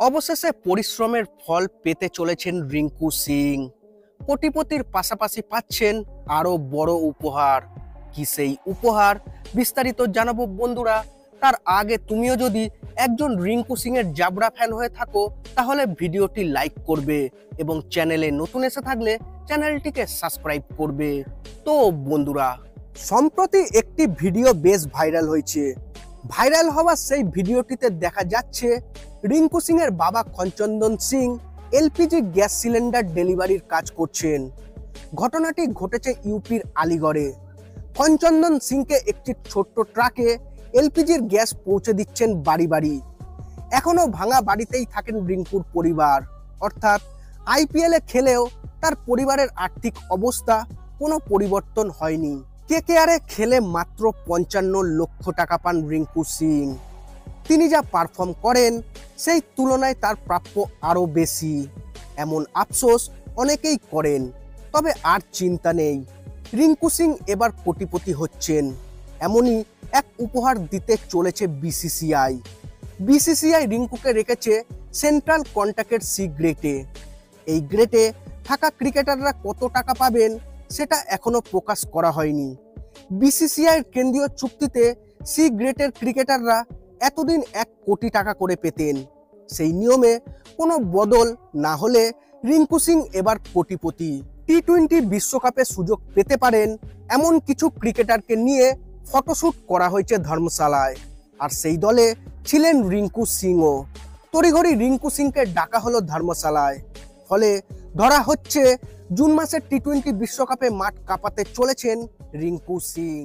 অবশেষে পরিশ্রমের ফল পেতে চলেছেন রিঙ্কু সিং। কোটিপতির পাশাপাশি পাচ্ছেন আরো বড় উপহার। কি সেই উপহার বিস্তারিত জানাবো বন্ধুরা। তার আগে তুমিও যদি একজন রিঙ্কু সিং এর জাবরা ফ্যান হয়ে থাকো তাহলে ভিডিওটি লাইক করবে এবং চ্যানেলে নতুন এসে থাকলে চ্যানেলটিকে সাবস্ক্রাইব করবে। তো বন্ধুরা, সম্প্রতি একটি ভিডিও বেশ ভাইরাল হয়েছে। ভাইরাল হওয়া সেই ভিডিওটিতে দেখা যাচ্ছে রিঙ্কু সিং এর বাবা খঞ্চন্দন সিং এলপিজি গ্যাস সিলিন্ডার ডেলিভারির কাজ করছেন। ঘটনাটি ঘটেছে ইউপির আলিগড়ে। খঞ্চন্দন সিংকে একটি ছোট্ট ট্রাকে এলপিজির গ্যাস পৌঁছে দিচ্ছেন বাড়ি বাড়ি। এখনো ভাঙা বাড়িতেই থাকেন রিঙ্কুর পরিবার, অর্থাৎ আইপিএল এ খেলেও তার পরিবারের আর্থিক অবস্থা কোনো পরিবর্তন হয়নি। কেকেআরে খেলে মাত্র 55 লক্ষ টাকা পান রিঙ্কু সিং। তিনি যা পারফর্ম করেন সেই তুলনায় তার প্রাপ্য আরো বেশি, এমন আফসোস অনেকেই করেন। তবে আর চিন্তা নেই, রিঙ্কু সিং এবার কোটিপতি হচ্ছেন। এমনই এক উপহার দিতে চলেছে বিসিসিআই। বিসিসিআই রিঙ্কুকে রেখেছে সেন্ট্রাল কন্ট্রাক্টেড সি গ্রেডে। এই গ্রেডে থাকা ক্রিকেটাররা কত টাকা পাবেন সেটা এখনো প্রকাশ করা হয়নি। বিসিসিআই কেন্দ্রীয় চুক্তিতে সি গ্রেডের ক্রিকেটাররা এতদিন 1 কোটি টাকা করে পেতেন। সেই নিয়মে কোনো বদল না হলে রিঙ্কু সিং এবার কোটিপতি। টি-20 বিশ্বকাপে সুযোগ পেতে পারেন এমন কিছু ক্রিকেটারকে নিয়ে ফটোশুট করা হয়েছে ধর্মশালায়, আর সেই দলে ছিলেন রিঙ্কু সিংও। তড়িঘড়ি রিঙ্কু সিংকে ডাকা হলো ধর্মশালায়। ফলে ধরা হচ্ছে জুন মাসের টি-20 বিশ্বকাপে মাঠ কাঁপাতে চলেছেন রিঙ্কু সিং।